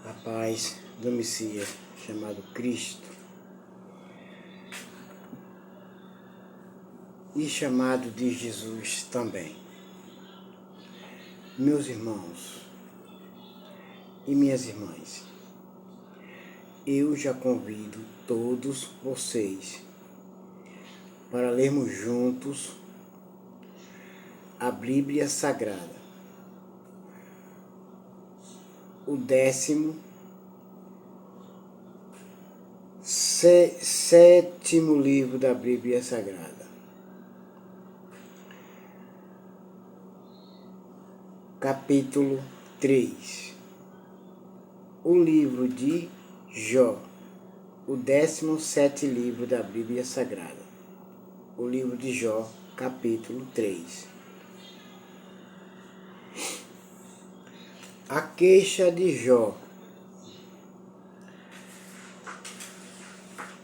a paz do Messias, chamado Cristo, e chamado de Jesus também. Meus irmãos e minhas irmãs, eu já convido todos vocês para lermos juntos a Bíblia Sagrada, o 17º livro da Bíblia Sagrada, capítulo 3, o livro de Jó, o 17º livro da Bíblia Sagrada, o livro de Jó, capítulo 3. A queixa de Jó.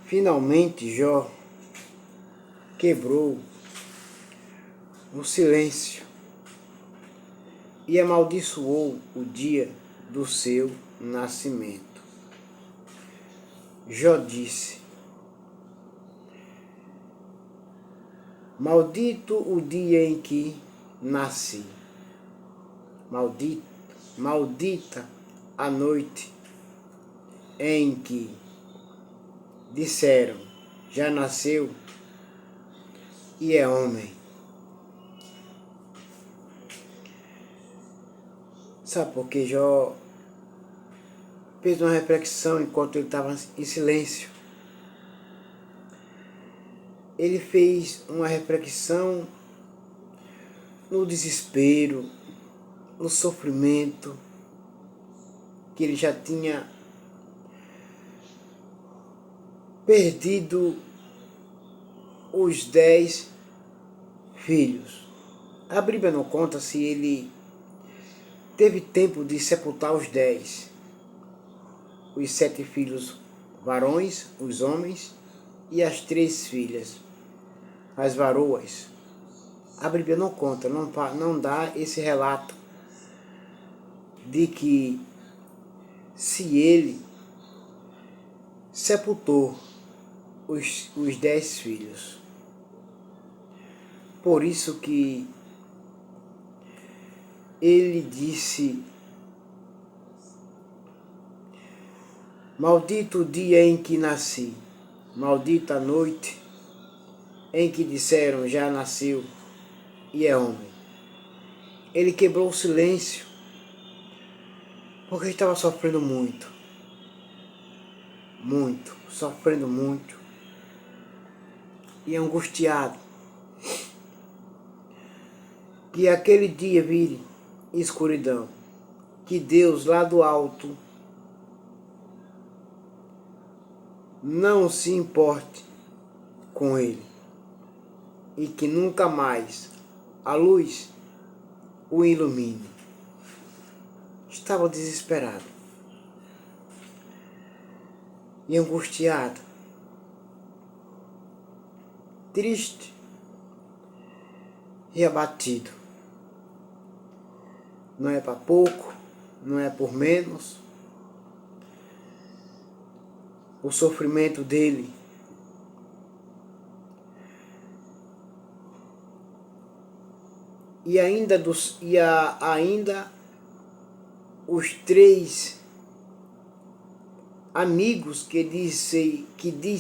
Finalmente Jó quebrou o silêncio e amaldiçoou o dia do seu nascimento. Jó disse: maldito o dia em que nasci, maldita a noite em que disseram, já nasceu e é homem. Sabe por que Jó fez uma reflexão enquanto ele estava em silêncio? Ele fez uma reflexão no desespero, no sofrimento que ele já tinha perdido os 10 filhos. A Bíblia não conta se ele teve tempo de sepultar os 10. Os 7 filhos varões, os homens, e as 3 filhas, as varoas. A Bíblia não conta, não dá esse relato de que se ele sepultou os 10 filhos. Por isso que ele disse: maldito o dia em que nasci, maldita a noite em que disseram, já nasceu e é homem. Ele quebrou o silêncio porque estava sofrendo muito, sofrendo muito e angustiado. Que aquele dia vire escuridão, que Deus lá do alto não se importe com ele e que nunca mais a luz o ilumine. Estava desesperado e angustiado, triste e abatido. Não é para pouco, não é por menos. O sofrimento dele e ainda os 3 amigos que diz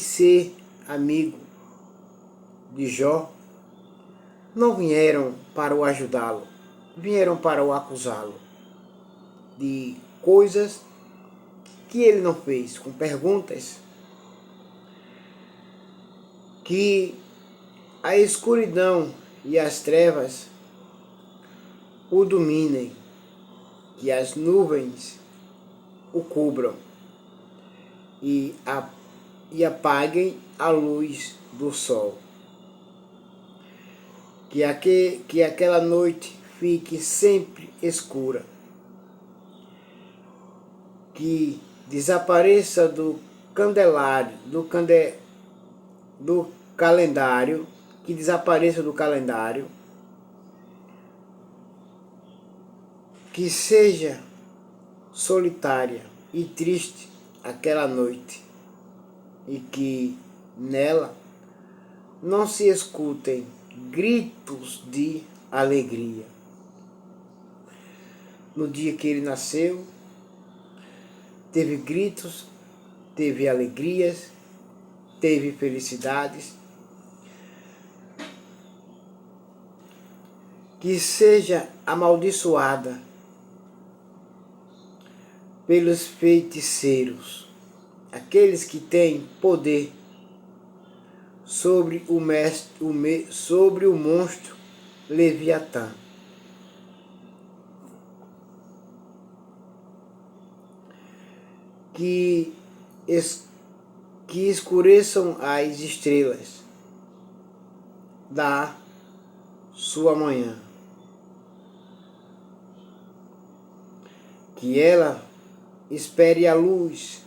ser amigo de Jó não vieram para o ajudá-lo, vieram para o acusá-lo de coisas que ele não fez, com perguntas, que a escuridão e as trevas o dominem, que as nuvens o cubram e apaguem a luz do sol. Que aquela noite fique sempre escura, que desapareça do candelário, do calendário, que desapareça do calendário, que seja solitária e triste aquela noite, e que nela não se escutem gritos de alegria. No dia que ele nasceu, teve gritos, teve alegrias, teve felicidades. Que seja amaldiçoada pelos feiticeiros, aqueles que têm poder sobre sobre o monstro Leviatã. Que escureçam as estrelas da sua manhã. Que ela espere a luz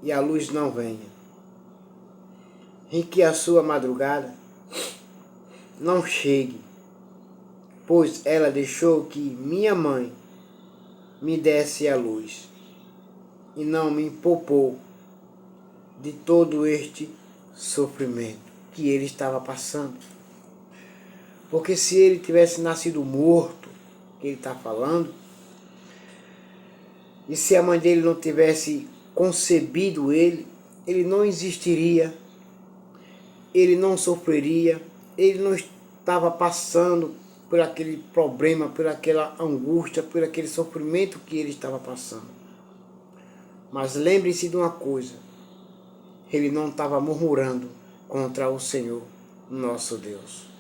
e a luz não venha. E que a sua madrugada não chegue, pois ela deixou que minha mãe me desse a luz e não me poupou de todo este sofrimento que ele estava passando. Porque se ele tivesse nascido morto, que ele está falando, e se a mãe dele não tivesse concebido ele, ele não existiria, ele não sofreria, ele não estava passando por aquele problema, por aquela angústia, por aquele sofrimento que ele estava passando. Mas lembre-se de uma coisa, ele não estava murmurando contra o Senhor, nosso Deus.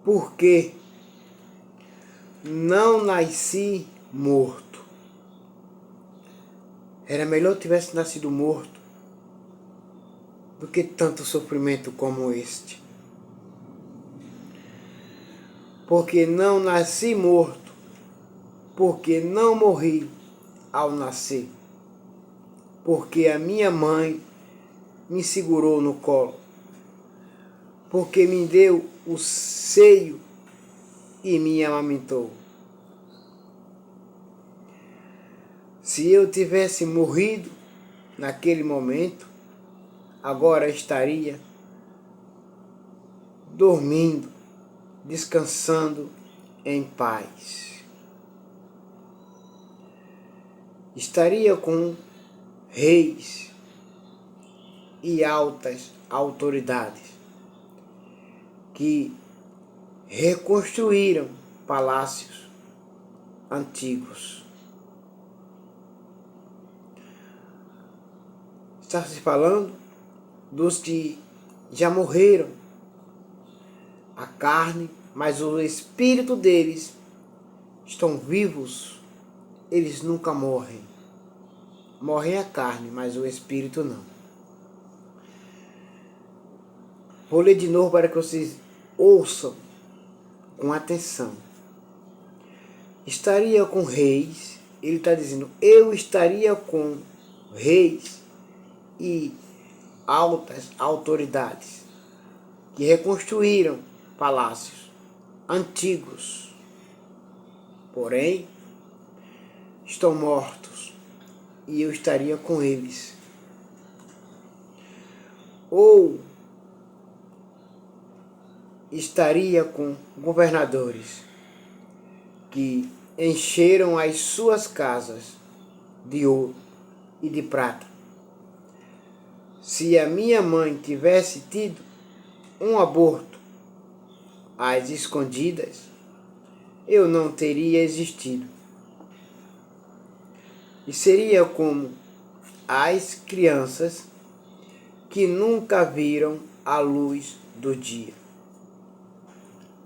Porque não nasci morto. Era melhor eu tivesse nascido morto do que tanto sofrimento como este. Porque não nasci morto, porque não morri ao nascer, porque a minha mãe me segurou no colo, porque me deu o seio e me amamentou. Se eu tivesse morrido naquele momento, agora estaria dormindo, descansando em paz. Estaria com reis e altas autoridades que reconstruíram palácios antigos. Está se falando dos que já morreram, a carne, mas o espírito deles estão vivos, eles nunca morrem. Morrem a carne, mas o espírito não. Vou ler de novo para que vocês ouçam com atenção. Estaria com reis, ele está dizendo, eu estaria com reis e altas autoridades que reconstruíram palácios antigos, porém estão mortos e eu estaria com eles. Ou estaria com governadores que encheram as suas casas de ouro e de prata. Se a minha mãe tivesse tido um aborto às escondidas, eu não teria existido. E seria como as crianças que nunca viram a luz do dia.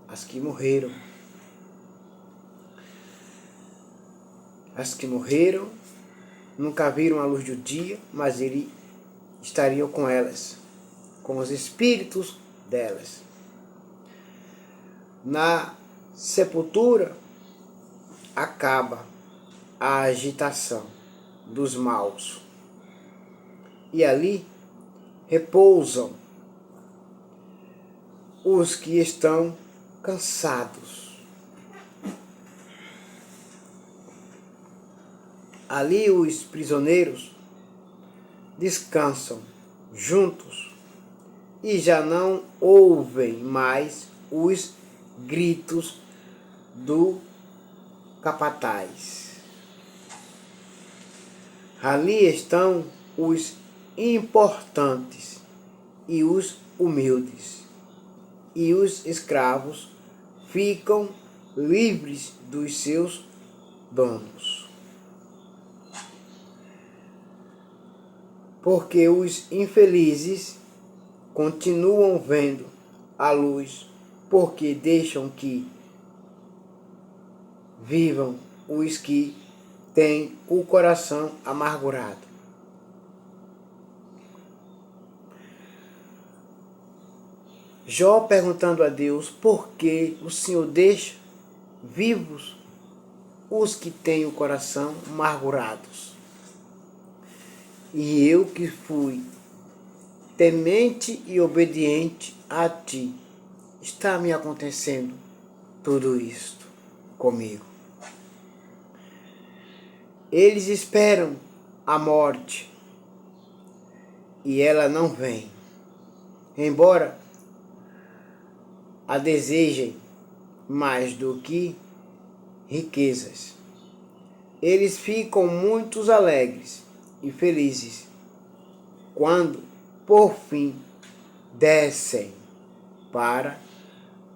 As que morreram. As que morreram nunca viram a luz do dia, mas ele estaria com elas, com os espíritos delas. Na sepultura acaba a agitação dos maus. E ali repousam os que estão cansados, Ali os prisioneiros descansam juntos e já não ouvem mais os gritos do capataz. Ali estão os importantes e os humildes, e os escravos ficam livres dos seus donos. Porque os infelizes continuam vendo a luz, porque deixam que vivam os que têm o coração amargurado. Jó perguntando a Deus por que o Senhor deixa vivos os que têm o coração amargurados. E eu que fui temente e obediente a ti, está me acontecendo tudo isto comigo. Eles esperam a morte e ela não vem, embora a desejem mais do que riquezas. Eles ficam muito alegres e felizes quando, por fim, descem para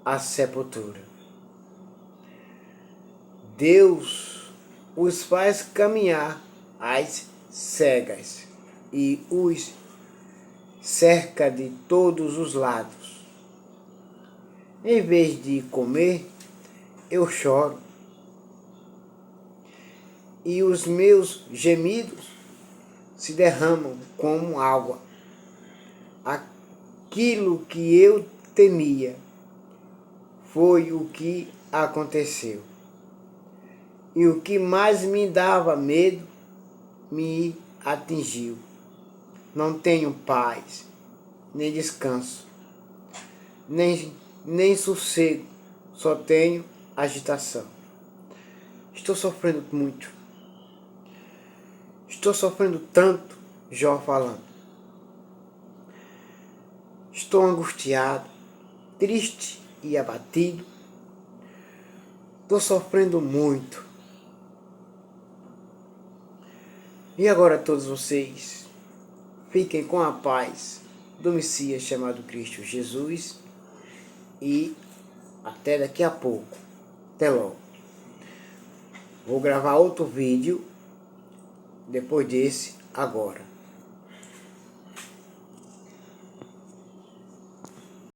a sepultura. Deus os faz caminhar às cegas e os cerca de todos os lados. Em vez de comer, eu choro, e os meus gemidos se derramam como água. Aquilo que eu temia foi o que aconteceu. E o que mais me dava medo me atingiu. Não tenho paz, nem descanso, nem sossego, só tenho agitação. Estou sofrendo muito. Estou sofrendo tanto, Jó falando. Estou angustiado, triste e abatido. Estou sofrendo muito. E agora todos vocês, fiquem com a paz do Messias chamado Cristo Jesus e até daqui a pouco. Até logo. Vou gravar outro vídeo depois desse agora.